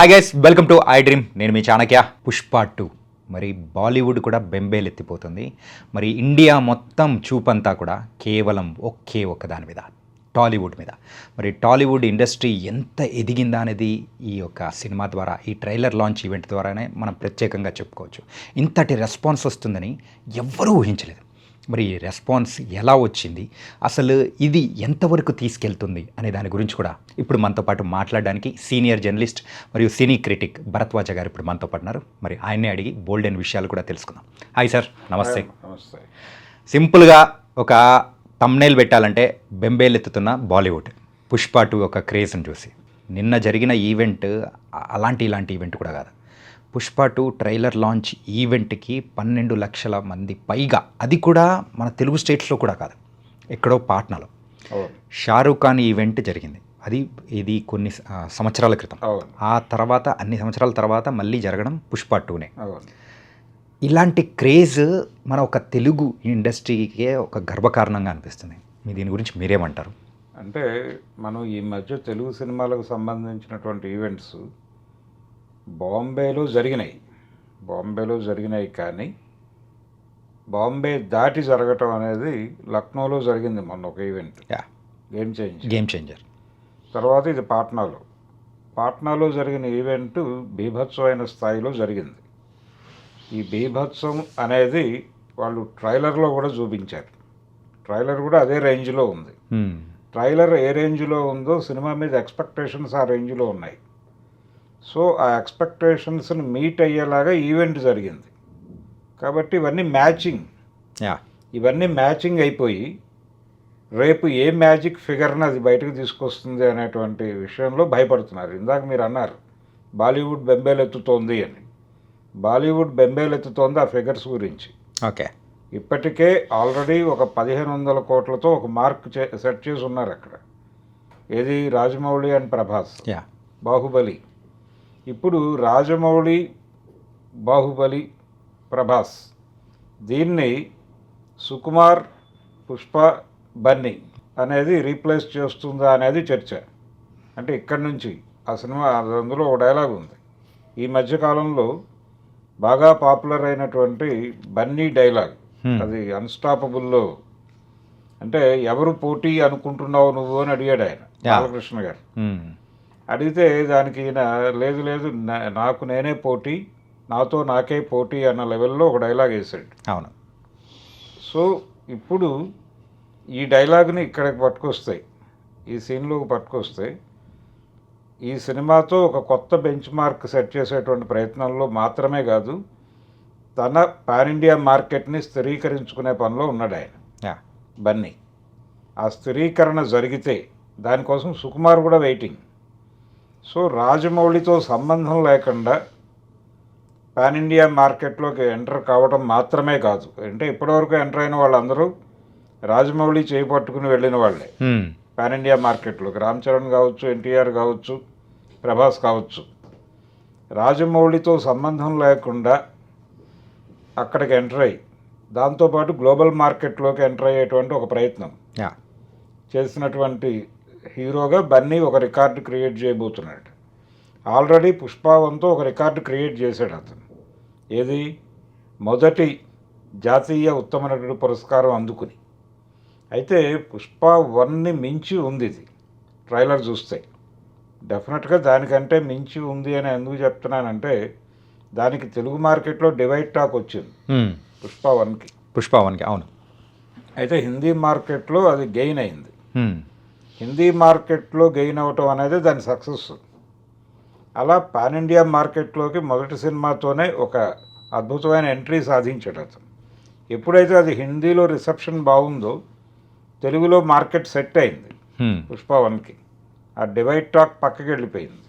Hi guys, welcome to I dream. నేను మీ చాణక్య. పుష్ప 2 మరి బాలీవుడ్ కూడా బెంబేలెత్తిపోతుంది. మరి ఇండియా మొత్తం చూపంతా కూడా కేవలం ఒక్క దాని మీద, టాలీవుడ్ మీద. మరి టాలీవుడ్ ఇండస్ట్రీ ఎంత ఎదిగిందా అనేది ఈ యొక్క సినిమా ద్వారా, ఈ ట్రైలర్ లాంచ్ ఈవెంట్ ద్వారానే మనం ప్రత్యేకంగా చెప్పుకోవచ్చు. ఇంతటి రెస్పాన్స్ వస్తుందని ఎవ్వరూ ఊహించలేదు. మరి రెస్పాన్స్ ఎలా వచ్చింది, అసలు ఇది ఎంతవరకు తీసుకెళ్తుంది అనే దాని గురించి కూడా ఇప్పుడు మనతో పాటు మాట్లాడడానికి సీనియర్ జర్నలిస్ట్ మరియు సినీ క్రిటిక్ భరద్వాజ గారు ఇప్పుడు మనతో పాటు ఉన్నారు. మరి ఆయన్నే అడిగి బోల్డ్ అయిన విషయాలు కూడా తెలుసుకుందాం. హాయ్ సార్, నమస్తే. నమస్తే. సింపుల్గా ఒక థంబ్నెయిల్ పెట్టాలంటే బెంబేలెత్తుతున్న బాలీవుడ్ పుష్ప 2 ఒక క్రేజ్ని చూసి. నిన్న జరిగిన ఈవెంట్ ఇలాంటి ఈవెంట్ కూడా కాదు. పుష్ప 2 ట్రైలర్ లాంచ్ ఈవెంట్కి 12 లక్షల మంది పైగా, అది కూడా మన తెలుగు స్టేట్స్లో కూడా కాదు, ఎక్కడో పాట్నాలో షారూఖ్ ఖాన్ ఈవెంట్ జరిగింది. ఇది కొన్ని సంవత్సరాల క్రితం. ఆ తర్వాత అన్ని సంవత్సరాల తర్వాత మళ్ళీ జరగడం పుష్ప 2నే. ఇలాంటి క్రేజ్ మన ఒక తెలుగు ఇండస్ట్రీకే ఒక గర్వకారణంగా అనిపిస్తుంది. దీని గురించి మీరేమంటారు? అంటే మనం ఈ మధ్య తెలుగు సినిమాలకు సంబంధించినటువంటి ఈవెంట్స్ బాంబేలో జరిగినాయి కానీ బాంబే దాటి జరగటం అనేది లక్నోలో జరిగింది మొన్న ఒక ఈవెంట్. Game changer. తర్వాత ఇది పాట్నాలో జరిగిన ఈవెంట్ బీభత్సమైన స్థాయిలో జరిగింది. ఈ బీభత్సం అనేది వాళ్ళు ట్రైలర్లో కూడా చూపించారు. ట్రైలర్ కూడా అదే రేంజ్లో ఉంది. ట్రైలర్ ఏ రేంజ్లో ఉందో సినిమా మీద ఎక్స్పెక్టేషన్స్ ఆ రేంజ్లో ఉన్నాయి. సో ఆ ఎక్స్పెక్టేషన్స్ని మీట్ అయ్యేలాగా ఈవెంట్ జరిగింది. కాబట్టి ఇవన్నీ మ్యాచింగ్ అయిపోయి రేపు ఏ మ్యాజిక్ ఫిగర్ని అది బయటకు తీసుకొస్తుంది అనేటువంటి విషయంలో భయపడుతున్నారు. ఇందాక మీరు అన్నారు బాలీవుడ్ బెంబేలెత్తుతోంది అని. బాలీవుడ్ బెంబేలెత్తుతోంది ఆ ఫిగర్స్ గురించి. ఓకే, ఇప్పటికే ఆల్రెడీ ఒక 1500 కోట్లతో ఒక మార్క్ సెట్ చేసి ఉన్నారు అక్కడ. ఏది? రాజమౌళి అండ్ ప్రభాస్. బాహుబలి. ఇప్పుడు రాజమౌళి, బాహుబలి, ప్రభాస్, దీన్ని సుకుమార్, పుష్ప, బన్నీ అనేది రీప్లేస్ చేస్తుందా అనేది చర్చ. అంటే ఇక్కడి నుంచి ఆ సినిమా, అందులో ఒక డైలాగ్ ఉంది. ఈ మధ్యకాలంలో బాగా పాపులర్ అయినటువంటి బన్నీ డైలాగ్, అది అన్స్టాపబుల్లో. అంటే ఎవరు పోటీ అనుకుంటున్నావు నువ్వు అని అడిగాడు ఆయన, బాలకృష్ణ గారు. అడిగితే దానికి ఈయన లేదు నాకు నేనే పోటీ, నాతో నాకే పోటీ అన్న లెవెల్లో ఒక డైలాగ్ వేసాడు. అవును. సో ఇప్పుడు ఈ డైలాగ్ని ఇక్కడికి పట్టుకొస్తాయి, ఈ సీన్లోకి పట్టుకొస్తే ఈ సినిమాతో ఒక కొత్త బెంచ్ మార్క్ సెట్ చేసేటువంటి ప్రయత్నంలో మాత్రమే కాదు, తన పాన్ ఇండియా మార్కెట్ని స్థిరీకరించుకునే పనిలో ఉన్నాడు ఆయన, బన్నీ. ఆ స్థిరీకరణ జరిగితే దానికోసం సుకుమార్ కూడా వెయిటింగ్. సో రాజమౌళితో సంబంధం లేకుండా పాన్ ఇండియా మార్కెట్లోకి ఎంటర్ కావడం మాత్రమే కాదు, అంటే ఇప్పటివరకు ఎంటర్ అయిన వాళ్ళందరూ రాజమౌళి చేపట్టుకుని వెళ్ళిన వాళ్ళే పాన్ ఇండియా మార్కెట్లోకి. రామ్ చరణ్ కావచ్చు, ఎన్టీఆర్ కావచ్చు, ప్రభాస్ కావచ్చు. రాజమౌళితో సంబంధం లేకుండా అక్కడికి ఎంటర్ అయ్యి దాంతోపాటు గ్లోబల్ మార్కెట్లోకి ఎంటర్ అయ్యేటువంటి ఒక ప్రయత్నం చేసినటువంటి హీరోగా బన్నీ ఒక రికార్డు క్రియేట్ చేయబోతున్నాడు. ఆల్రెడీ పుష్ప 1తో ఒక రికార్డు క్రియేట్ చేశాడు అతను. ఏది? మొదటి జాతీయ ఉత్తమ నటుడు పురస్కారం అందుకుని. అయితే పుష్ప 1ని మించి ఉంది ఇది. ట్రైలర్ చూస్తే డెఫినెట్గా దానికంటే మించి ఉంది అని ఎందుకు చెప్తున్నానంటే, దానికి తెలుగు మార్కెట్లో డివైడ్ టాక్ వచ్చింది పుష్ప 1కి. అవును. అయితే హిందీ మార్కెట్లో అది గెయిన్ అయింది. హిందీ మార్కెట్లో గెయిన్ అవ్వటం అనేది దాని సక్సెస్. అలా పాన్ ఇండియా మార్కెట్లోకి మొదటి సినిమాతోనే ఒక అద్భుతమైన ఎంట్రీ సాధించాడు అతను. ఎప్పుడైతే అది హిందీలో రిసెప్షన్ బాగుందో తెలుగులో మార్కెట్ సెట్ అయింది పుష్ప 1కి. ఆ డివైడ్ టాక్ పక్కకి వెళ్ళిపోయింది.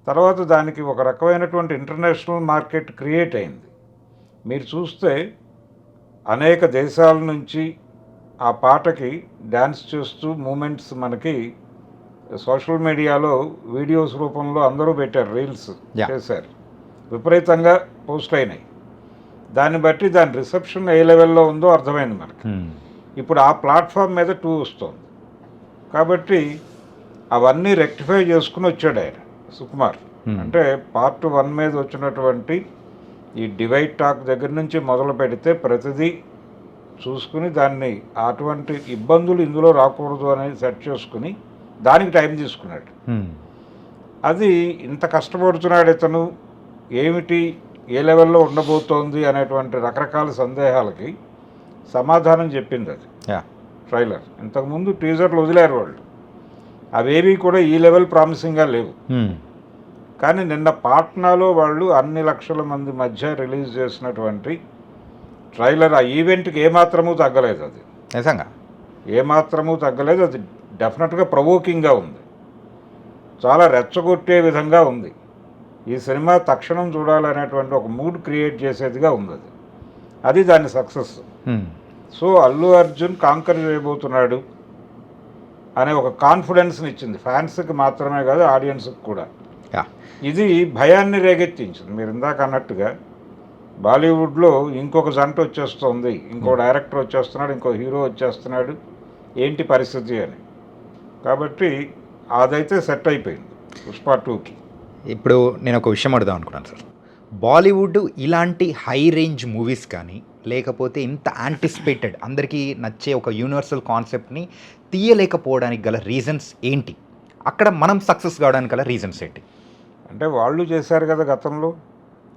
తర్వాత దానికి ఒక రకమైనటువంటి ఇంటర్నేషనల్ మార్కెట్ క్రియేట్ అయింది. మీరు చూస్తే అనేక దేశాల నుంచి ఆ పాటకి డ్యాన్స్ చేస్తూ మూమెంట్స్ మనకి సోషల్ మీడియాలో వీడియోస్ రూపంలో అందరూ పెట్టారు, రీల్స్ చేశారు, విపరీతంగా పోస్ట్ అయినాయి. దాన్ని బట్టి దాని రిసెప్షన్ ఏ లెవెల్లో ఉందో అర్థమైంది మనకి. ఇప్పుడు ఆ ప్లాట్ఫామ్ మీద 2 వస్తుంది. కాబట్టి అవన్నీ రెక్టిఫై చేసుకుని వచ్చాడు ఆయన సుకుమార్. అంటే పార్ట్ 1 మీద వచ్చినటువంటి ఈ డివైడ్ టాక్ దగ్గర నుంచి మొదలు పెడితే ప్రతిదీ చూసుకుని దాన్ని అటువంటి ఇబ్బందులు ఇందులో రాకూడదు అనేది సెట్ చేసుకుని దానికి టైం తీసుకున్నాడు. అది ఇంత కష్టపడుతున్నాడు ఇతను, ఏమిటి ఏ లెవెల్లో ఉండబోతోంది అనేటువంటి రకరకాల సందేహాలకి సమాధానం చెప్పింది అది ట్రైలర్. ఇంతకుముందు టీజర్లు వదిలేరు వాళ్ళు, అవేవి కూడా ఈ లెవెల్ ప్రామిసింగ్గా లేవు. కానీ నిన్న పాట్నాలో వాళ్ళు అన్ని లక్షల మంది మధ్య రిలీజ్ చేసినటువంటి ట్రైలర్ ఆ ఈవెంట్కి ఏమాత్రమూ తగ్గలేదు. అది నిజంగా ఏమాత్రమూ తగ్గలేదు. అది డెఫినెట్గా ప్రవోకింగ్గా ఉంది, చాలా రెచ్చగొట్టే విధంగా ఉంది. ఈ సినిమా తక్షణం చూడాలనేటువంటి ఒక మూడ్ క్రియేట్ చేసేదిగా ఉంది. అది దాని success. So Allu Arjun conquer చేయబోతున్నాడు అనే ఒక కాన్ఫిడెన్స్ని ఇచ్చింది ఫ్యాన్స్కి మాత్రమే కాదు, ఆడియన్స్కి కూడా. ఇది భయాన్ని రేగెత్తించింది. మీరు ఇందాక అన్నట్టుగా బాలీవుడ్లో ఇంకొక జంట వచ్చేస్తుంది, ఇంకో డైరెక్టర్ వచ్చేస్తున్నాడు, ఇంకో హీరో వచ్చేస్తున్నాడు, ఏంటి పరిస్థితి అని. కాబట్టి అదైతే సెట్ అయిపోయింది పుష్ప 2కి. ఇప్పుడు నేను ఒక విషయం అడుగుదాం అనుకున్నాను సార్. బాలీవుడ్ ఇలాంటి హై రేంజ్ మూవీస్ కానీ లేకపోతే ఇంత యాంటిసిపేటెడ్ అందరికీ నచ్చే ఒక యూనివర్సల్ కాన్సెప్ట్ని తీయలేకపోవడానికి గల రీజన్స్ ఏంటి? అక్కడ మనం సక్సెస్ కావడానికి గల రీజన్స్ ఏంటి? అంటే వాళ్ళు చేశారు కదా గతంలో,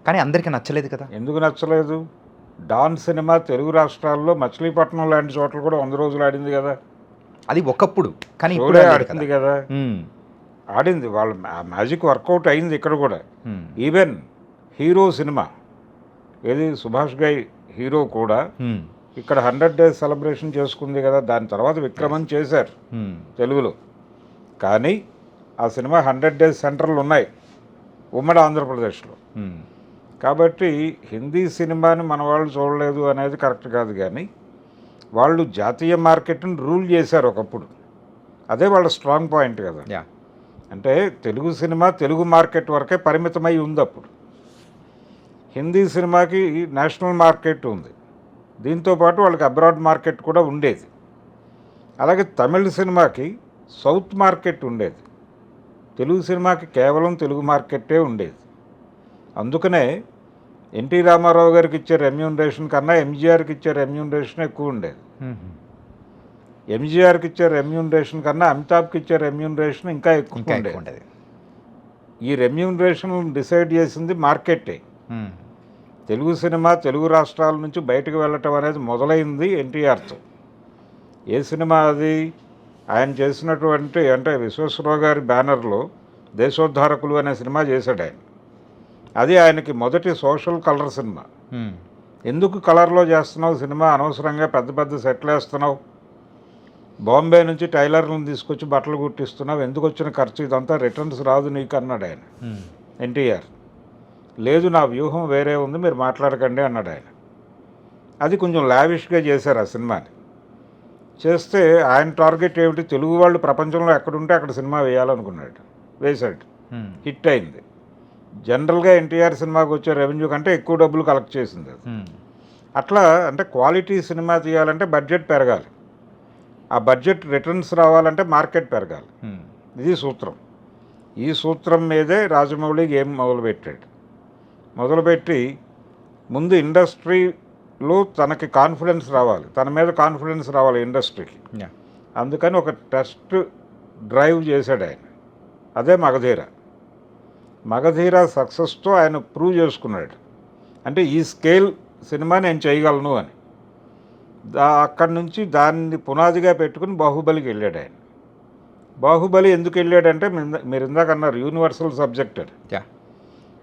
కానీ అందరికీ నచ్చలేదు కదా. ఎందుకు నచ్చలేదు? డాన్ సినిమా తెలుగు రాష్ట్రాల్లో మచిలీపట్నం లాంటి చోట్ల కూడా 100 రోజులు ఆడింది కదా. అది ఒకప్పుడు, కానీ ఇప్పుడే ఆడింది కదా. ఆడింది, వాళ్ళ మ్యాజిక్ వర్కౌట్ అయింది ఇక్కడ కూడా. ఈవెన్ హీరో సినిమా ఏది సుభాష్ గై హీరో కూడా ఇక్కడ 100 days సెలబ్రేషన్ చేసుకుంది కదా. దాని తర్వాత విక్రమన్ చేశారు తెలుగులో, కానీ ఆ సినిమా 100 days సెంటర్లు ఉన్నాయి ఉమ్మడి ఆంధ్రప్రదేశ్లో. కాబట్టి హిందీ సినిమాని మన వాళ్ళు చూడలేదు అనేది కరెక్ట్ కాదు, కానీ వాళ్ళు జాతీయ మార్కెట్ని రూల్ చేశారు ఒకప్పుడు. అదే వాళ్ళ స్ట్రాంగ్ పాయింట్ కదా. అంటే తెలుగు సినిమా తెలుగు మార్కెట్ వరకే పరిమితమై ఉంది అప్పుడు. హిందీ సినిమాకి నేషనల్ మార్కెట్ ఉంది, దీంతోపాటు వాళ్ళకి అబ్రాడ్ మార్కెట్ కూడా ఉండేది. అలాగే తమిళ సినిమాకి సౌత్ మార్కెట్ ఉండేది, తెలుగు సినిమాకి కేవలం తెలుగు మార్కెట్టే ఉండేది. అందుకనే ఎన్టీ రామారావు గారికి ఇచ్చే రెమ్యూనరేషన్ కన్నా ఎంజీఆర్కి ఇచ్చే రెమ్యూనరేషన్ ఎక్కువ ఉండేది. ఎంజీఆర్కి ఇచ్చే రెమ్యూనరేషన్ కన్నా అమితాబ్కి ఇచ్చే రెమ్యూనరేషన్ ఇంకా ఎక్కువ ఉండేది. ఈ రెమ్యూనరేషన్ డిసైడ్ చేసింది మార్కెటే. తెలుగు సినిమా తెలుగు రాష్ట్రాల నుంచి బయటకు వెళ్ళటం అనేది మొదలైంది ఎన్టీఆర్తో. ఏ సినిమా అది? ఆయన చేసినటువంటి అంటే విశ్వేశ్వరరావు గారి బ్యానర్లో దేశోద్ధారకులు అనే సినిమా చేశాడు ఆయన. అది ఆయనకి మొదటి సోషల్ కలర్ సినిమా. ఎందుకు కలర్లో చేస్తున్నావు సినిమా, అనవసరంగా పెద్ద పెద్ద సెట్లు వేస్తున్నావు, బాంబే నుంచి టైలర్లను తీసుకొచ్చి బట్టలు కుట్టిస్తున్నావు, ఎందుకు వచ్చిన ఖర్చు, ఇదంతా రిటర్న్స్ రాదు నీకు అన్నాడు ఆయన. ఎన్టీఆర్ లేదు, నా వ్యూహం వేరే ఉంది, మీరు మాట్లాడకండి అన్నాడు ఆయన. అది కొంచెం లావిష్గా చేశారు ఆ సినిమాని. చేస్తే ఆయన టార్గెట్ ఏమిటి, తెలుగు వాళ్ళు ప్రపంచంలో ఎక్కడుంటే అక్కడ సినిమా వేయాలనుకున్నాడు, వేశాడు, హిట్ అయింది. జనరల్గా ఎన్టీఆర్ సినిమాకి వచ్చే రెవెన్యూ కంటే ఎక్కువ డబ్బులు కలెక్ట్ చేసింది అది. అట్లా అంటే క్వాలిటీ సినిమా తీయాలంటే బడ్జెట్ పెరగాలి, ఆ బడ్జెట్ రిటర్న్స్ రావాలంటే మార్కెట్ పెరగాలి. ఇది సూత్రం. ఈ సూత్రం మీదే రాజమౌళి గేమ్ మొదలుపెట్టాడు. మొదలుపెట్టి ముందు ఇండస్ట్రీలో తనకి కాన్ఫిడెన్స్ రావాలి, తన మీద కాన్ఫిడెన్స్ రావాలి ఇండస్ట్రీకి. అందుకని ఒక టెస్ట్ డ్రైవ్ చేశాడు ఆయన, అదే మగధీర. మగధీర సక్సెస్తో ఆయన ప్రూవ్ చేసుకున్నాడు, అంటే ఈ స్కేల్ సినిమా నేను చేయగలను అని. అక్కడి నుంచి దాన్ని పునాదిగా పెట్టుకుని బాహుబలికి వెళ్ళాడు ఆయన. బాహుబలి ఎందుకు వెళ్ళాడంటే మీరు ఇందాక అన్నారు యూనివర్సల్ సబ్జెక్ట్ అని.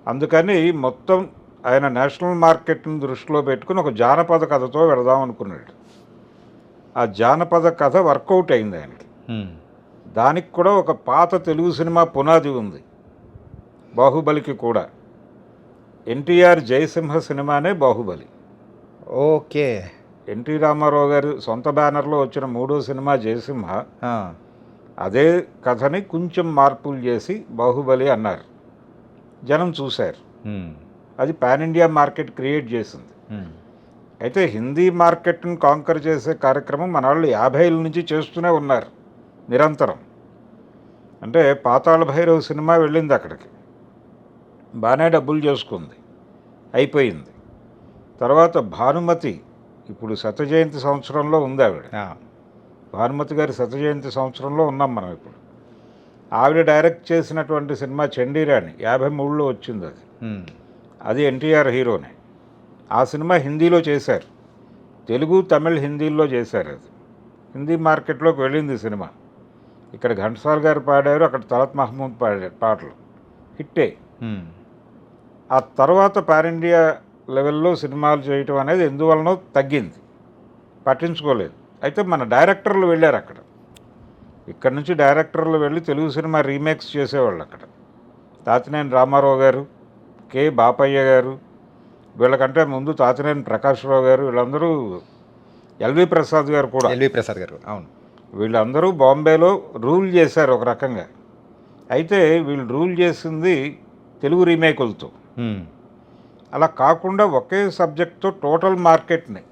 అందుకని మొత్తం ఆయన నేషనల్ మార్కెట్ని దృష్టిలో పెట్టుకుని ఒక జానపద కథతో వెళదాం అనుకున్నాడు. ఆ జానపద కథ వర్కౌట్ అయింది ఆయనకి. దానికి కూడా ఒక పాత తెలుగు సినిమా పునాది ఉంది బాహుబలికి కూడా. ఎన్టీఆర్ జయసింహ సినిమానే బాహుబలి. ఓకే. ఎన్టీ రామారావు గారు సొంత బ్యానర్లో వచ్చిన 3వ సినిమా జయసింహ. అదే కథని కొంచెం మార్పులు చేసి బాహుబలి అన్నారు, జనం చూశారు. అది పాన్ ఇండియా మార్కెట్ క్రియేట్ చేసింది. అయితే హిందీ మార్కెట్ని కాంకర్ చేసే కార్యక్రమం మన వాళ్ళు 50 నుంచి చేస్తూనే ఉన్నారు నిరంతరం. అంటే పాతాళ భైరవ్ సినిమా వెళ్ళింది అక్కడికి, బాగానే డబ్బులు చేసుకుంది, అయిపోయింది. తర్వాత భానుమతి ఇప్పుడు శత జయంతి సంవత్సరంలో ఉంది ఆవిడ. భానుమతి గారి శత జయంతి సంవత్సరంలో ఉన్నాం మనం ఇప్పుడు. ఆవిడ డైరెక్ట్ చేసినటువంటి సినిమా చండీరాణి 53లో వచ్చింది అది. అది ఎన్టీఆర్ హీరోనే. ఆ సినిమా హిందీలో చేశారు, తెలుగు తమిళ్ హిందీలో చేశారు. అది హిందీ మార్కెట్లోకి వెళ్ళింది సినిమా. ఇక్కడ ఘంటసాల గారు పాడారు, అక్కడ తలత్ మహమూద్ పాడారు, పాటలు హిట్టే. ఆ తర్వాత పాన్ ఇండియా లెవెల్లో సినిమాలు చేయటం అనేది ఎందువలనో తగ్గింది, పట్టించుకోలేదు. అయితే మన డైరెక్టర్లు వెళ్ళారు అక్కడ, ఇక్కడ నుంచి డైరెక్టర్లు వెళ్ళి తెలుగు సినిమా రీమేక్స్ చేసేవాళ్ళు అక్కడ. తాతినేని రామారావు గారు, కె బాపయ్య గారు, వీళ్ళకంటే ముందు తాతినేని ప్రకాశ్రావు గారు, వీళ్ళందరూ, ఎల్వి ప్రసాద్ గారు కూడా, అవును, వీళ్ళందరూ బాంబేలో రూల్ చేశారు ఒక రకంగా. అయితే వీళ్ళు రూల్ చేసింది తెలుగు రీమేకులతో. అలా కాకుండా ఒకే సబ్జెక్ట్తో టోటల్ మార్కెట్ని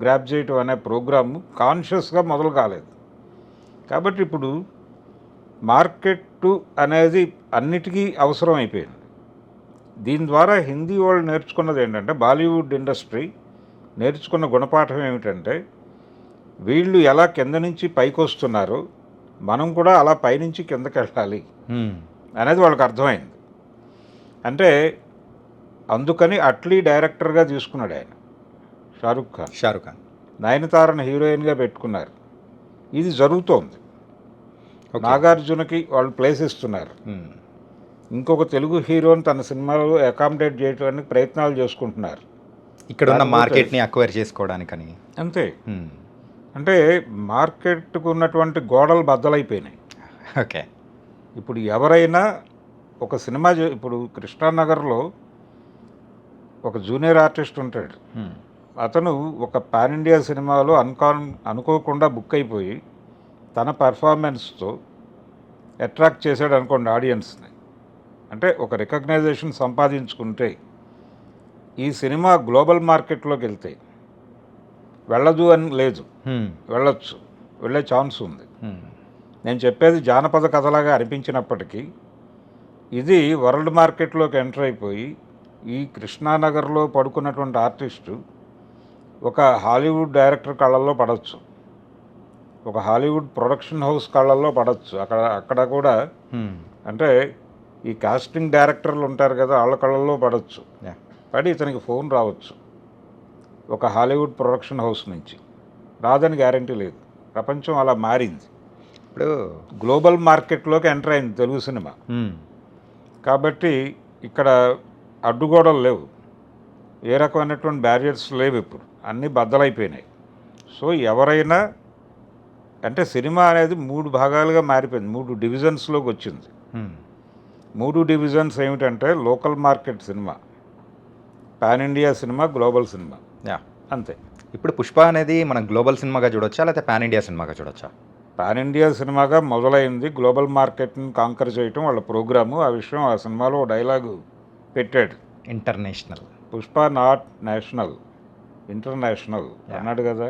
గ్రాప్ చేయటం అనే ప్రోగ్రాము కాన్షియస్గా మొదలు కాలేదు. కాబట్టి ఇప్పుడు మార్కెట్ అనేది అన్నిటికీ అవసరం అయిపోయింది. దీని ద్వారా హిందీ వాళ్ళు నేర్చుకున్నది ఏంటంటే, బాలీవుడ్ ఇండస్ట్రీ నేర్చుకున్న గుణపాఠం ఏమిటంటే, వీళ్ళు ఎలా కింద నుంచి పైకి వస్తున్నారో మనం కూడా అలా పైనుంచి కిందకి వెళ్ళాలి అనేది వాళ్ళకి అర్థమైంది. అంటే అందుకని అట్లీ డైరెక్టర్గా తీసుకున్నాడు ఆయన, షారుఖ్ ఖాన్. నయనతారను హీరోయిన్గా పెట్టుకున్నారు. ఇది జరుగుతోంది. నాగార్జునకి వాళ్ళు ప్లేస్ ఇస్తున్నారు. ఇంకొక తెలుగు హీరోని తన సినిమాలో అకామిడేట్ చేయడానికి ప్రయత్నాలు చేసుకుంటున్నారు, ఇక్కడ ఉన్న మార్కెట్ని అక్వైర్ చేసుకోవడానికని. అంతే. అంటే మార్కెట్కు ఉన్నటువంటి గోడలు బద్దలైపోయినాయి. ఓకే. ఇప్పుడు ఎవరైనా ఒక సినిమా ఇప్పుడు కృష్ణానగర్లో ఒక జూనియర్ ఆర్టిస్ట్ ఉంటాడు. అతను ఒక పాన్ ఇండియా సినిమాలో అనుకోకుండా బుక్ అయిపోయి తన పర్ఫార్మెన్స్తో అట్రాక్ట్ చేశాడు అనుకోండి ఆడియన్స్ని. అంటే ఒక రికగ్నైజేషన్ సంపాదించుకుంటే ఈ సినిమా గ్లోబల్ మార్కెట్లోకి వెళ్తే వెళ్ళదు అని లేదు, వెళ్ళొచ్చు, వెళ్ళే ఛాన్స్ ఉంది. నేను చెప్పేది జానపద కథలాగా అనిపించినప్పటికీ ఇది వరల్డ్ మార్కెట్లోకి ఎంటర్ అయిపోయి ఈ కృష్ణానగర్లో పడుకున్నటువంటి ఆర్టిస్టు ఒక హాలీవుడ్ డైరెక్టర్ కళ్ళల్లో పడవచ్చు, ఒక హాలీవుడ్ ప్రొడక్షన్ హౌస్ కళ్ళల్లో పడవచ్చు. అక్కడ కూడా అంటే ఈ కాస్టింగ్ డైరెక్టర్లు ఉంటారు కదా, వాళ్ళ కళ్ళల్లో పడవచ్చు. పడి ఇతనికి ఫోన్ రావచ్చు ఒక హాలీవుడ్ ప్రొడక్షన్ హౌస్ నుంచి. రాదని గ్యారంటీ లేదు. ప్రపంచం అలా మారింది. ఇప్పుడు గ్లోబల్ మార్కెట్లోకి ఎంటర్ అయింది తెలుగు సినిమా. కాబట్టి ఇక్కడ అడ్డుగోడలు లేవు, ఏ రకమైనటువంటి బ్యారియర్స్ లేవు, ఇప్పుడు అన్నీ బద్దలైపోయినాయి. సో ఎవరైనా అంటే సినిమా అనేది 3 భాగాలుగా మారిపోయింది, 3 డివిజన్స్లోకి వచ్చింది. 3 డివిజన్స్ ఏమిటంటే local market cinema, pan India cinema, global cinema, అంతే. ఇప్పుడు పుష్ప అనేది మనం గ్లోబల్ సినిమాగా చూడొచ్చా, లేకపోతే పాన్ ఇండియా సినిమాగా చూడొచ్చా? పాన్ ఇండియా సినిమాగా మొదలైంది. గ్లోబల్ మార్కెట్ని కాంకర్ చేయటం వాళ్ళ ప్రోగ్రాము. ఆ విషయం ఆ సినిమాలో డైలాగు పెట్టాడు, international. Pushpa not national, international అన్నాడు కదా.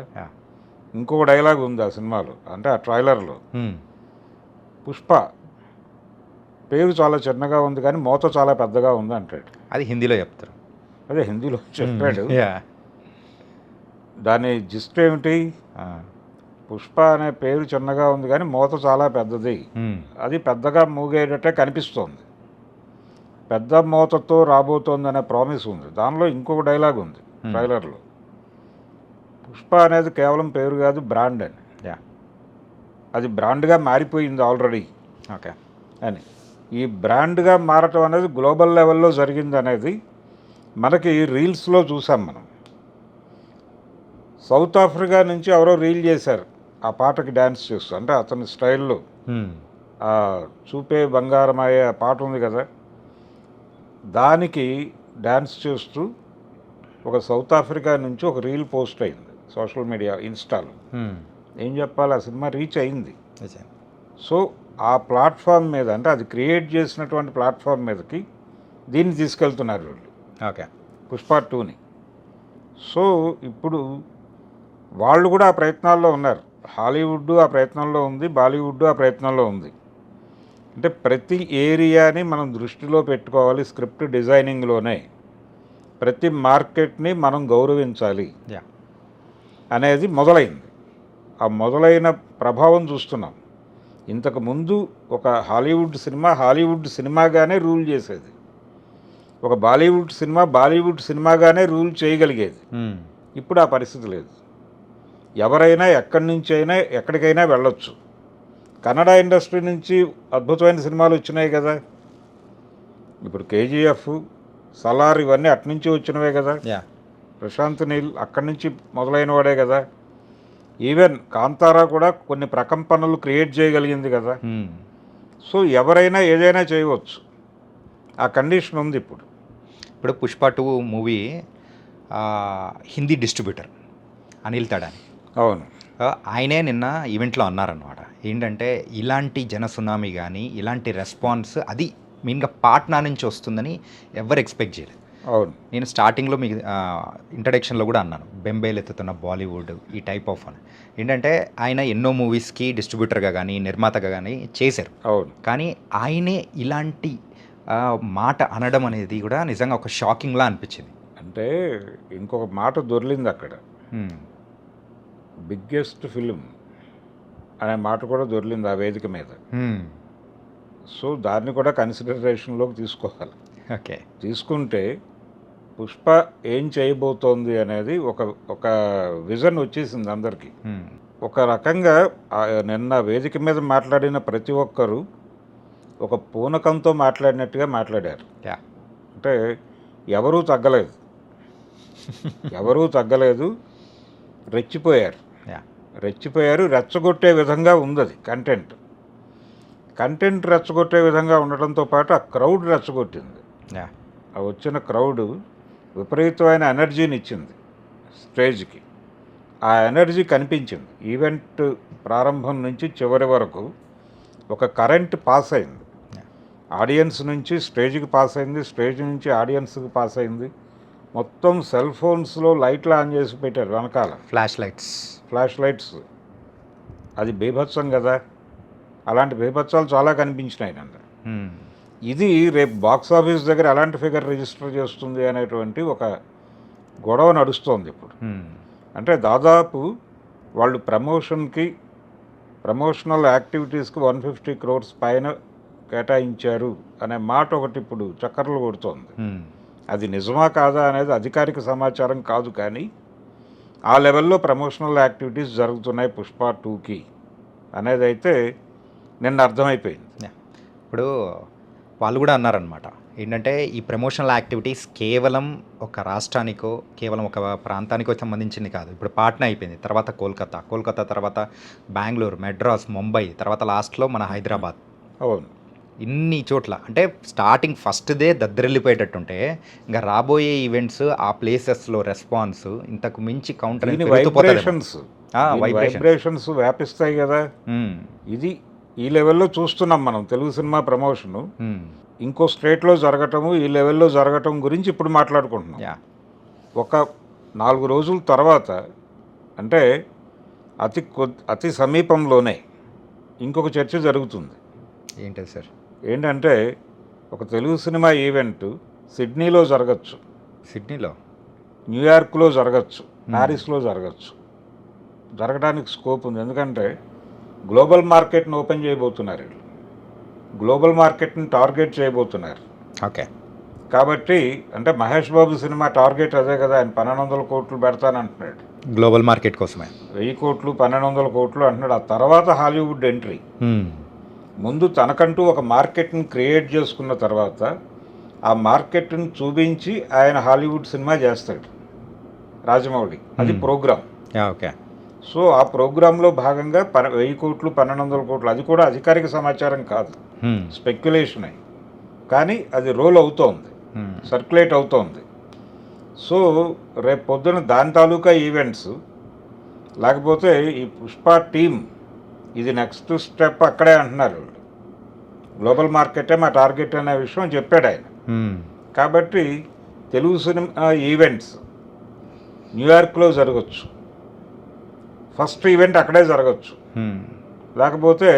ఇంకొక డైలాగ్ ఉంది ఆ సినిమాలో, అంటే ఆ ట్రైలర్లో, పుష్ప పేరు చాలా చిన్నగా ఉంది కానీ మోత చాలా పెద్దగా ఉంది అంటాడు. అది హిందీలో చెప్తారు. అదే హిందీలో చెప్పాడు. దాని జిస్ట్ ఏమిటి, పుష్ప అనే పేరు చిన్నగా ఉంది కానీ మోత చాలా పెద్దది, అది పెద్దగా మూగేటట్టే కనిపిస్తోంది, పెద్ద మోతతో రాబోతోంది అనే ప్రామిస్ ఉంది. దానిలో ఇంకొక డైలాగ్ ఉంది ట్రైలర్లో, పుష్ప అనేది కేవలం పేరు కాదు, బ్రాండ్ అని. అది బ్రాండ్గా మారిపోయింది ఆల్రెడీ. ఓకే. అని ఈ బ్రాండ్గా మారటం అనేది గ్లోబల్ లెవెల్లో జరిగింది అనేది మనకి రీల్స్లో చూసాం మనం. సౌత్ ఆఫ్రికా నుంచి ఎవరో రీల్ చేశారు ఆ పాటకి డ్యాన్స్ చేస్తూ, అంటే అతని స్టైల్లో ఆ చూపే బంగారమయ్యే పాట ఉంది కదా, దానికి డ్యాన్స్ చేస్తూ ఒక సౌత్ ఆఫ్రికా నుంచి ఒక రీల్ పోస్ట్ అయింది సోషల్ మీడియా, ఇన్స్టాలో. ఏం చెప్పాలి, ఆ సినిమా రీచ్ అయింది. సో ఆ ప్లాట్ఫామ్ మీద, అంటే అది క్రియేట్ చేసినటువంటి ప్లాట్ఫామ్ మీదకి దీన్ని తీసుకెళ్తున్నారు వీళ్ళు. ఓకే. పుష్ప 2ని. సో ఇప్పుడు వాళ్ళు కూడా ఆ ప్రయత్నాల్లో ఉన్నారు. హాలీవుడ్ ఆ ప్రయత్నంలో ఉంది, బాలీవుడ్ ఆ ప్రయత్నంలో ఉంది. అంటే ప్రతి ఏరియాని మనం దృష్టిలో పెట్టుకోవాలి. స్క్రిప్ట్ డిజైనింగ్లోనే ప్రతి మార్కెట్ని మనం గౌరవించాలి యా అనేది మొదలైంది. ఆ మొదలైన ప్రభావం చూస్తున్నాం. ఇంతకుముందు ఒక హాలీవుడ్ సినిమాగానే రూల్ చేసేది. ఒక బాలీవుడ్ సినిమాగానే రూల్ చేయగలిగేది. ఇప్పుడు ఆ పరిస్థితి లేదు. ఎవరైనా ఎక్కడి నుంచి అయినా ఎక్కడికైనా వెళ్ళొచ్చు. కన్నడ ఇండస్ట్రీ నుంచి అద్భుతమైన సినిమాలు వచ్చినాయి కదా. ఇప్పుడు కేజీఎఫ్, సలార్ ఇవన్నీ అట్నుంచి వచ్చినవే కదా. యా ప్రశాంత్ నీల్ అక్కడి నుంచి మొదలైన వాడే కదా. ఈవెన్ కాంతారా కూడా కొన్ని ప్రకంపనలు క్రియేట్ చేయగలిగింది కదా. సో ఎవరైనా ఏదైనా చేయవచ్చు. ఆ కండిషన్ ఉంది ఇప్పుడు. ఇప్పుడు పుష్ప 2 మూవీ హిందీ డిస్ట్రిబ్యూటర్ అనిల్ తడాని అవును. ఆయనే నిన్న ఈవెంట్లో అన్నారనమాట. ఏంటంటే ఇలాంటి జనసునామీ కానీ ఇలాంటి రెస్పాన్స్ అది మెయిన్గా పాట్నా నుంచి వస్తుందని ఎవరు ఎక్స్పెక్ట్ చేయలేదు. అవును. నేను స్టార్టింగ్లో మీకు ఇంట్రడక్షన్లో కూడా అన్నాను, బెంబేలెత్తుతున్న బాలీవుడ్ ఈ టైప్ ఆఫ్ అని. ఏంటంటే ఆయన ఎన్నో మూవీస్కి డిస్ట్రిబ్యూటర్గా కానీ నిర్మాతగా కానీ చేశారు. అవును. కానీ ఆయనే ఇలాంటి మాట అనడం అనేది కూడా నిజంగా ఒక షాకింగ్లా అనిపించింది. అంటే ఇంకొక మాట దొరికింది అక్కడ. బిగ్గెస్ట్ ఫిలిం అనే మాట కూడా దొరికింది ఆ వేదిక మీద. సో దాన్ని కూడా కన్సిడరేషన్లోకి తీసుకోవాలి. ఓకే. తీసుకుంటే పుష్ప ఏం చేయబోతోంది అనేది ఒక విజన్ వచ్చేసింది అందరికీ. ఒక రకంగా నిన్న వేదిక మీద మాట్లాడిన ప్రతి ఒక్కరూ ఒక పూనకంతో మాట్లాడినట్టుగా మాట్లాడారు. అంటే ఎవరూ తగ్గలేదు, రెచ్చిపోయారు. రెచ్చగొట్టే విధంగా ఉంది అది కంటెంట్ రెచ్చగొట్టే విధంగా ఉండటంతో పాటు ఆ క్రౌడ్ రెచ్చగొట్టింది. ఆ వచ్చిన క్రౌడ్ విపరీతమైన ఎనర్జీని ఇచ్చింది స్టేజ్కి. ఆ ఎనర్జీ కనిపించింది. ఈవెంట్ ప్రారంభం నుంచి చివరి వరకు ఒక కరెంట్ పాస్ అయింది. ఆడియన్స్ నుంచి స్టేజ్కి పాస్ అయింది, స్టేజ్ నుంచి ఆడియన్స్కి పాస్ అయింది. మొత్తం సెల్ ఫోన్స్లో లైట్లు ఆన్ చేసి పెట్టారు వెనకాల, ఫ్లాష్ లైట్స్. అది బీభత్సం కదా. అలాంటి బీభత్సాలు చాలా కనిపించినాయి నన్ను. ఇది రేపు బాక్స్ ఆఫీస్ దగ్గర ఎలాంటి ఫిగర్ రిజిస్టర్ చేస్తుంది అనేటువంటి ఒక గొడవ నడుస్తోంది ఇప్పుడు. అంటే దాదాపు వాళ్ళు ప్రమోషనల్ యాక్టివిటీస్కి 150 crores పైన కేటాయించారు అనే మాట ఒకటి ఇప్పుడు చక్కర్లు కొడుతోంది. అది నిజమా కాదా అనేది అధికారిక సమాచారం కాదు, కానీ ఆ లెవెల్లో ప్రమోషనల్ యాక్టివిటీస్ జరుగుతున్నాయి పుష్ప 2కి అనేది అయితే నిన్న అర్థమైపోయింది. ఇప్పుడు వాళ్ళు కూడా అన్నారనమాట, ఏంటంటే ఈ ప్రమోషనల్ యాక్టివిటీస్ కేవలం ఒక రాష్ట్రానికో కేవలం ఒక ప్రాంతానికో సంబంధించింది కాదు. ఇప్పుడు పాట్నా అయిపోయింది, తర్వాత కోల్కతా తర్వాత బెంగళూరు, మెడ్రాస్, ముంబై, తర్వాత లాస్ట్లో మన హైదరాబాద్. అవును. ఇన్ని చోట్ల అంటే స్టార్టింగ్ ఫస్ట్ డే దద్దరిల్లిపోయేటట్టుంటే ఇంకా రాబోయే ఈవెంట్స్ ఆ ప్లేసెస్లో రెస్పాన్స్ ఇంతకు మించి కౌంటర్ వైబ్రేషన్స్ వ్యాపిస్తాయి కదా. ఇది ఈ లెవెల్లో చూస్తున్నాం మనం. తెలుగు సినిమా ప్రమోషను ఇంకో స్టేట్లో జరగటము, ఈ లెవెల్లో జరగటం గురించి ఇప్పుడు మాట్లాడుకుంటున్నాం. ఒక 4 రోజుల తర్వాత, అంటే అతి సమీపంలోనే ఇంకొక చర్చ జరుగుతుంది. ఏంటది సార్? ఏంటంటే ఒక తెలుగు సినిమా ఈవెంట్ సిడ్నీలో జరగచ్చు, న్యూయార్క్లో జరగచ్చు, ప్యారిస్లో జరగడానికి స్కోప్ ఉంది. ఎందుకంటే గ్లోబల్ మార్కెట్ని ఓపెన్ చేయబోతున్నారు వీళ్ళు, గ్లోబల్ మార్కెట్ని టార్గెట్ చేయబోతున్నారు. ఓకే. కాబట్టి అంటే మహేష్ బాబు సినిమా టార్గెట్ అదే కదా. ఆయన 1200 కోట్లు పెడతానంటున్నాడు గ్లోబల్ మార్కెట్ కోసమే. 1000 కోట్లు 1200 కోట్లు అంటున్నాడు. ఆ తర్వాత హాలీవుడ్ ఎంట్రీ. ముందు తనకంటూ ఒక మార్కెట్ని క్రియేట్ చేసుకున్న తర్వాత ఆ మార్కెట్ని చూపించి ఆయన హాలీవుడ్ సినిమా చేస్తాడు రాజమౌళి. అది ప్రోగ్రామ్. ఓకే. సో ఆ ప్రోగ్రాంలో భాగంగా 1000 కోట్లు 1200 కోట్లు, అది కూడా అధికారిక సమాచారం కాదు, స్పెక్యులేషన్ అయి, కానీ అది రోల్ అవుతోంది, సర్క్యులేట్ అవుతోంది. సో రేపు పొద్దున దాని తాలూకా ఈవెంట్స్, లేకపోతే ఈ పుష్ప టీమ్ ఇది నెక్స్ట్ స్టెప్ అక్కడే అంటున్నారు. గ్లోబల్ మార్కెటే మా టార్గెట్ అనే విషయం చెప్పాడు ఆయన. కాబట్టి తెలుగు సినిమా ఈవెంట్స్ న్యూయార్క్లో జరగచ్చు, ఫస్ట్ ఈవెంట్ అక్కడే జరగచ్చు, లేకపోతే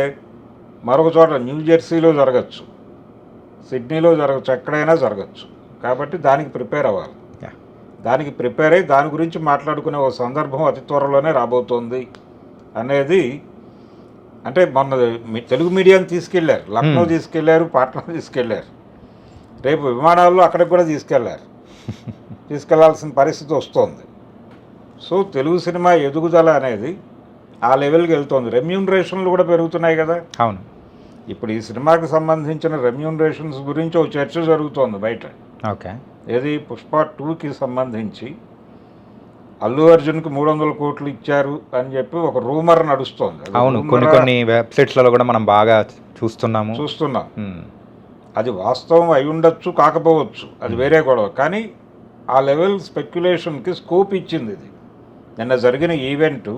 మరొక చోట న్యూ జెర్సీలో జరగచ్చు, సిడ్నీలో జరగచ్చు, ఎక్కడైనా జరగచ్చు. కాబట్టి దానికి ప్రిపేర్ అవ్వాలి. Yeah. దానికి ప్రిపేర్ అయ్యి దాని గురించి మాట్లాడుకునే ఒక సందర్భం అతి త్వరలోనే రాబోతోంది అనేది. అంటే మొన్న తెలుగు మీడియాని తీసుకెళ్లారు, లక్నో తీసుకెళ్లారు, పాట్నా తీసుకెళ్లారు, రేపు విమానాల్లో అక్కడికి కూడా తీసుకెళ్లాల్సిన పరిస్థితి వస్తుంది. సో తెలుగు సినిమా ఎదుగుదల అనేది ఆ లెవెల్కి వెళ్తుంది. రెమ్యూనరేషన్లు కూడా పెరుగుతున్నాయి కదా. అవును. ఇప్పుడు ఈ సినిమాకి సంబంధించిన రెమ్యూనరేషన్స్ గురించి ఒక చర్చ జరుగుతోంది బయట. ఓకే. ఏది పుష్ప 2కి సంబంధించి అల్లు అర్జున్కి 300 కోట్లు ఇచ్చారు అని చెప్పి ఒక రూమర్ నడుస్తోంది. అవును, కొన్ని వెబ్సైట్స్లలో కూడా మనం బాగా చూస్తున్నాం. అది వాస్తవం అయి ఉండొచ్చు, కాకపోవచ్చు, అది వేరే గొడవ. కానీ ఆ లెవెల్ స్పెక్యులేషన్కి స్కోప్ ఇచ్చింది ఇది నిన్న జరిగిన ఈవెంటు.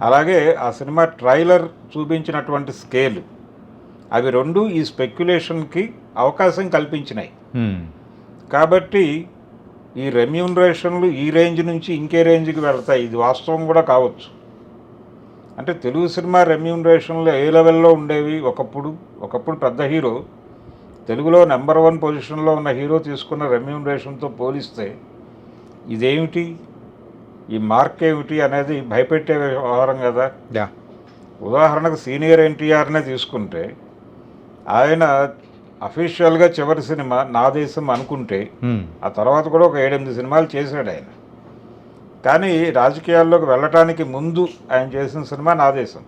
అలాగే ఆ సినిమా ట్రైలర్ చూపించినటువంటి స్కేలు, అవి రెండు ఈ స్పెక్యులేషన్కి అవకాశం కల్పించినాయి. కాబట్టి ఈ రెమ్యూనరేషన్లు ఈ రేంజ్ నుంచి ఇంకే రేంజ్కి వెళ్తాయి. ఇది వాస్తవం కూడా కావచ్చు. అంటే తెలుగు సినిమా రెమ్యూనరేషన్లు ఏ లెవెల్లో ఉండేవి ఒకప్పుడు పెద్ద హీరో, తెలుగులో నెంబర్ 1 పొజిషన్లో ఉన్న హీరో తీసుకున్న రెమ్యూనరేషన్తో పోలిస్తే ఇదేమిటి, ఈ మార్క్ ఏమిటి అనేది భయపెట్టే వ్యవహారం కదా. ఉదాహరణకు సీనియర్ ఎన్టీఆర్నే తీసుకుంటే ఆయన అఫీషియల్గా చివరి సినిమా నా దేశం అనుకుంటే ఆ తర్వాత కూడా ఒక 7-8 సినిమాలు చేశాడు ఆయన. కానీ రాజకీయాల్లోకి వెళ్ళటానికి ముందు ఆయన చేసిన సినిమా నా దేశం.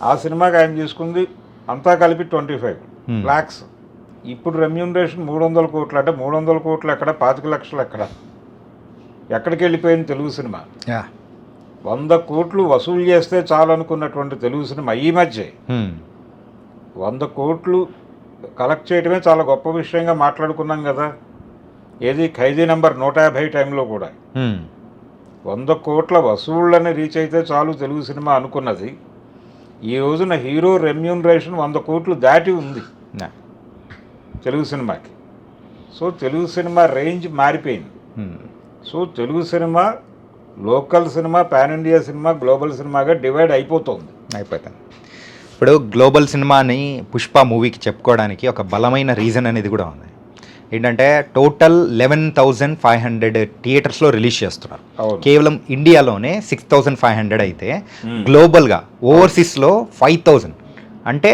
ఆ సినిమాకి ఆయన తీసుకుంది అంతా కలిపి 25 lakhs. ఇప్పుడు రెమ్యూనరేషన్ 300 కోట్లు. అంటే 300 కోట్లు ఎక్కడ, 25 లక్షలు ఎక్కడ, ఎక్కడికి వెళ్ళిపోయింది తెలుగు సినిమా? 100 కోట్లు వసూలు చేస్తే చాలు అనుకున్నటువంటి తెలుగు సినిమా ఈ మధ్య 100 కోట్లు కలెక్ట్ చేయడమే చాలా గొప్ప విషయంగా మాట్లాడుకున్నాం కదా. ఏది ఖైదీ నెంబర్ 150 టైంలో కూడా 100 కోట్ల వసూళ్ళని రీచ్ అయితే చాలు తెలుగు సినిమా అనుకున్నది. ఈ రోజున హీరో రెమ్యూనరేషన్ 100 కోట్లు దాటి ఉంది తెలుగు సినిమాకి. సో తెలుగు సినిమా రేంజ్ మారిపోయింది. So Telugu cinema local cinema, pan India cinema, global సినిమాగా డివైడ్ అయిపోతుంది. ఇప్పుడు గ్లోబల్ సినిమాని పుష్ప మూవీకి చెప్పుకోవడానికి ఒక బలమైన రీజన్ అనేది కూడా ఉంది. ఏంటంటే టోటల్ 11,500 థియేటర్స్లో రిలీజ్ చేస్తున్నారు. కేవలం ఇండియాలోనే 6,500 అయితే గ్లోబల్గా ఓవర్సీస్లో 5,000. అంటే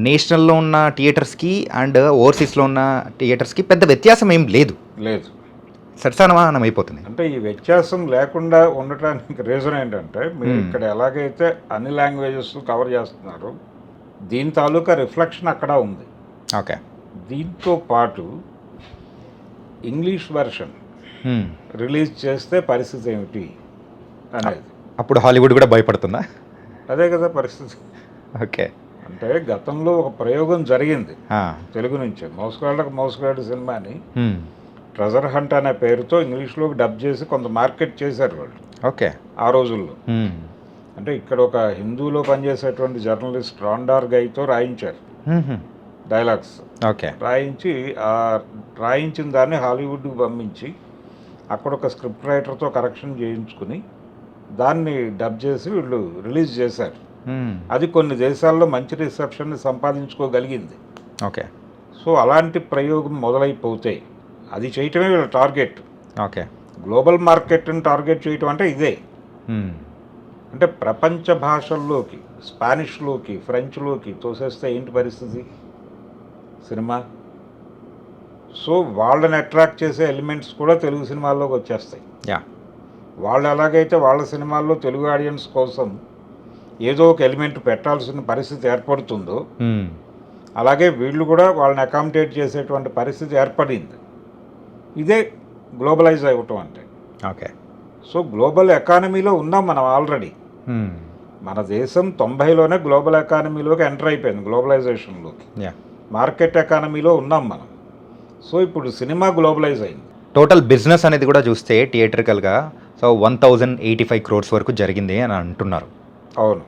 నేషనల్లో ఉన్న థియేటర్స్కి అండ్ ఓవర్సీస్లో ఉన్న థియేటర్స్కి పెద్ద వ్యత్యాసం ఏం లేదు. సరసమానం అయిపోతుంది. అంటే ఈ వ్యత్యాసం లేకుండా ఉండటానికి రీజన్ ఏంటంటే మీరు ఇక్కడ ఎలాగైతే అన్ని లాంగ్వేజెస్ కవర్ చేస్తున్నారు, దీని తాలూకా రిఫ్లెక్షన్ అక్కడ ఉంది. ఓకే. దీంతో పాటు ఇంగ్లీష్ వెర్షన్ రిలీజ్ చేస్తే పరిస్థితి ఏమిటి అనేది అప్పుడు హాలీవుడ్ కూడా భయపడుతుందా? అదే కదా పరిస్థితి. ఓకే. అంటే గతంలో ఒక ప్రయోగం జరిగింది తెలుగు నుంచి. మౌస్గాడ్ సినిమాని ట్రెజర్ హంట్ అనే పేరుతో ఇంగ్లీష్లోకి డబ్ చేసి కొంత మార్కెట్ చేశారు వాళ్ళు. ఓకే. ఆ రోజుల్లో అంటే ఇక్కడ ఒక హిందూలో పనిచేసేటువంటి జర్నలిస్ట్ రాండార్ గైతో రాయించారు డైలాగ్స్. ఓకే. రాయించిన దాన్ని హాలీవుడ్కి పంపించి అక్కడ ఒక స్క్రిప్ట్ రైటర్తో కరెక్షన్ చేయించుకుని దాన్ని డబ్ చేసి వీళ్ళు రిలీజ్ చేశారు. అది కొన్ని దేశాల్లో మంచి రిసెప్షన్ని సంపాదించుకోగలిగింది. ఓకే. సో అలాంటి ప్రయోగం మొదలైపోతాయి. అది చేయటమే వీళ్ళ టార్గెట్. ఓకే. గ్లోబల్ మార్కెట్ని టార్గెట్ చేయటం అంటే ఇదే. అంటే ప్రపంచ భాషల్లోకి, స్పానిష్లోకి, ఫ్రెంచ్లోకి తోసేస్తే ఏంటి పరిస్థితి సినిమా? సో వాళ్ళని అట్రాక్ట్ చేసే ఎలిమెంట్స్ కూడా తెలుగు సినిమాల్లోకి వచ్చేస్తాయి. వాళ్ళు ఎలాగైతే వాళ్ళ సినిమాల్లో తెలుగు ఆడియన్స్ కోసం ఏదో ఒక ఎలిమెంట్ పెట్టాల్సిన పరిస్థితి ఏర్పడుతుందో అలాగే వీళ్ళు కూడా వాళ్ళని అకామిడేట్ చేసేటువంటి పరిస్థితి ఏర్పడింది. ఇదే గ్లోబలైజ్ అవ్వటం అంటే. ఓకే. సో గ్లోబల్ ఎకానమీలో ఉన్నాం మనం ఆల్రెడీ. మన దేశం 90లోనే గ్లోబల్ ఎకానమీలోకి ఎంటర్ అయిపోయింది, గ్లోబలైజేషన్లోకి. మార్కెట్ ఎకానమీలో ఉన్నాం మనం. సో ఇప్పుడు సినిమా గ్లోబలైజ్ అయింది. టోటల్ బిజినెస్ అనేది కూడా చూస్తే థియేటర్కల్గా 1,085 crores వరకు జరిగింది అని అంటున్నారు. అవును.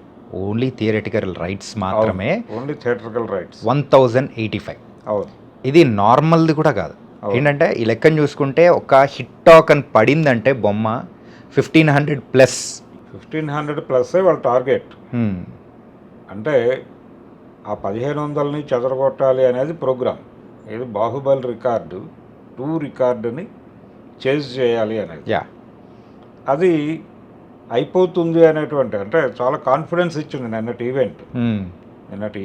ఓన్లీ థియేటికల్ రైట్స్ మాత్రమే. Only theatrical rights 1,085. అవును. ఇది నార్మల్ది కూడా కాదు. ఏంటంటే ఈ లెక్కను చూసుకుంటే ఒక హిట్ టాక్ అని పడిందంటే బొమ్మ 1,500+. 1,500+ వాళ్ళ టార్గెట్. అంటే ఆ 1500ని చెదరగొట్టాలి అనేది ప్రోగ్రామ్. ఇది బాహుబలి రికార్డు 2 రికార్డుని చేజ్ చేయాలి అనేది. యా అది అయిపోతుంది అనేటువంటి, అంటే చాలా కాన్ఫిడెన్స్ ఇచ్చింది నిన్నటి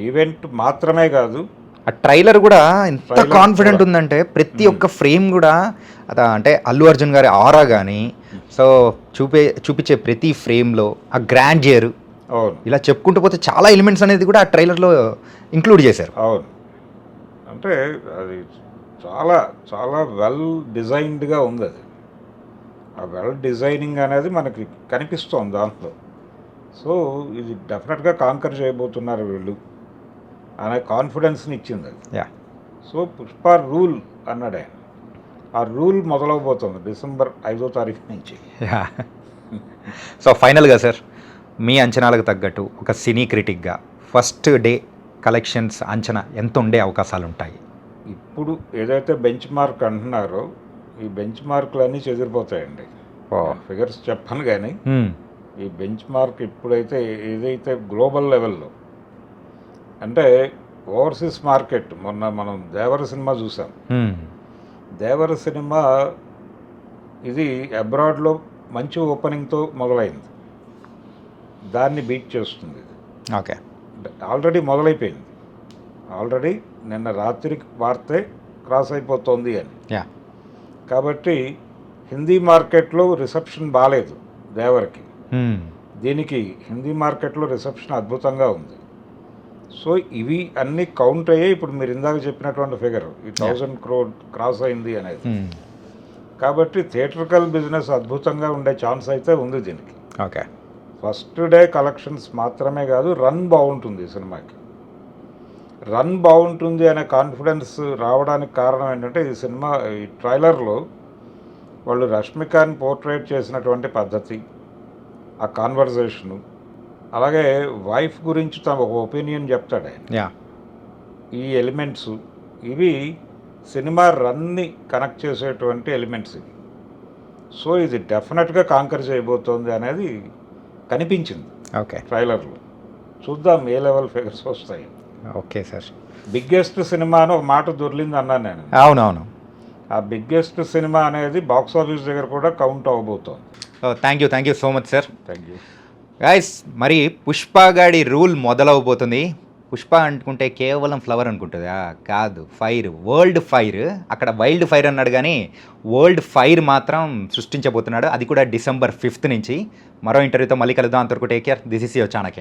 ఈవెంట్ మాత్రమే కాదు, ఆ ట్రైలర్ కూడా ఎంత ట్రైలర్ కాన్ఫిడెంట్ కూడా. ఉందంటే ప్రతి ఒక్క ఫ్రేమ్ కూడా అంటే అల్లు అర్జున్ గారి ఆరా కానీ సో చూపించే ప్రతి ఫ్రేమ్లో ఆ గ్రాండియర్ అవును ఇలా చెప్పుకుంటూ పోతే చాలా ఎలిమెంట్స్ అనేది కూడా ఆ ట్రైలర్లో ఇంక్లూడ్ చేశారు. అవును, అంటే అది చాలా చాలా వెల్ డిజైన్డ్గా ఉంది. అది ఆ వెల్ డిజైనింగ్ అనేది మనకి కనిపిస్తోంది దాంట్లో. సో ఇది డెఫినెట్గా కాంకర్ చేయబోతున్నారు వీళ్ళు అనే కాన్ఫిడెన్స్ని ఇచ్చింది అది. యా సో పుష్ప రూల్ అన్నాడు ఆయన. ఆ రూల్ మొదలవబోతుంది డిసెంబర్ 5వ తారీఖు నుంచి. యా సో ఫైనల్గా సార్ మీ అంచనాలకు తగ్గట్టు ఒక సినీ క్రిటిక్గా ఫస్ట్ డే కలెక్షన్స్ అంచనా ఎంత ఉండే అవకాశాలు ఉంటాయి? ఇప్పుడు ఏదైతే బెంచ్ మార్క్ అంటున్నారో ఈ బెంచ్ మార్కులు అన్నీ చెదిరిపోతాయండి. ఫిగర్స్ చెప్పను కానీ ఈ బెంచ్ మార్క్ ఇప్పుడైతే ఏదైతే గ్లోబల్ లెవెల్లో, అంటే ఓవర్సీస్ మార్కెట్, మొన్న మనం దేవర సినిమా చూసాం. దేవర సినిమా ఇది అబ్రాడ్లో మంచి ఓపెనింగ్తో మొదలైంది, దాన్ని బీట్ చేస్తుంది ఇది. ఓకే ఆల్రెడీ మొదలైపోయింది, ఆల్రెడీ నిన్న రాత్రికి వార్తే క్రాస్ అయిపోతుంది అని. యా కాబట్టి హిందీ మార్కెట్లో రిసెప్షన్ బాగాలేదు దేవరికి, దీనికి హిందీ మార్కెట్లో రిసెప్షన్ అద్భుతంగా ఉంది. సో ఇవి అన్నీ కౌంట్ అయ్యాయి. ఇప్పుడు మీరు ఇందాక చెప్పినటువంటి ఫిగర్ ఈ 1000 crore క్రాస్ అయింది అనేది. కాబట్టి థియేట్రికల్ బిజినెస్ అద్భుతంగా ఉండే ఛాన్స్ అయితే ఉంది దీనికి. ఓకే ఫస్ట్ డే కలెక్షన్స్ మాత్రమే కాదు, రన్ బాగుంటుంది ఈ సినిమాకి. రన్ బాగుంటుంది అనే కాన్ఫిడెన్స్ రావడానికి కారణం ఏంటంటే ఈ సినిమా ఈ ట్రైలర్లో వాళ్ళు రష్మికని పోర్ట్రేట్ చేసినటువంటి పద్ధతి, ఆ కాన్వర్జేషను, అలాగే వైఫ్ గురించి తన ఒక ఒపీనియన్ చెప్తాడు ఆయన. యా ఈ ఎలిమెంట్స్ ఇవి సినిమా రన్ని కనెక్ట్ చేసేటువంటి ఎలిమెంట్స్ ఇవి. సో ఇది డెఫినెట్గా కాంకర్ చేయబోతోంది అనేది కనిపించింది ఓకే ట్రైలర్లో. చూద్దాం ఏ లెవెల్ ఫిగర్స్ వస్తాయి. ఓకే సార్ బిగ్గెస్ట్ సినిమా అని ఒక మాట దొరికింది అన్నాను నేను. అవునవును. ఆ బిగ్గెస్ట్ సినిమా అనేది బాక్స్ ఆఫీస్ దగ్గర కూడా కౌంట్ అవ్వబోతోంది. Thank you so much sir. Thank you guys, మరి పుష్పగాడి రూల్ మొదలవబోతుంది. పుష్ప అనుకుంటే కేవలం ఫ్లవర్ అనుకుంటుందా? కాదు, ఫైర్, వరల్డ్ ఫైర్. అక్కడ వైల్డ్ ఫైర్ అన్నాడు కానీ వరల్డ్ ఫైర్ మాత్రం సృష్టించబోతున్నాడు. అది కూడా December 5th నుంచి. మరో ఇంటర్వ్యూతో మళ్ళీ కలుద్దాం. అంతవరకు take care. This is your Chanakya.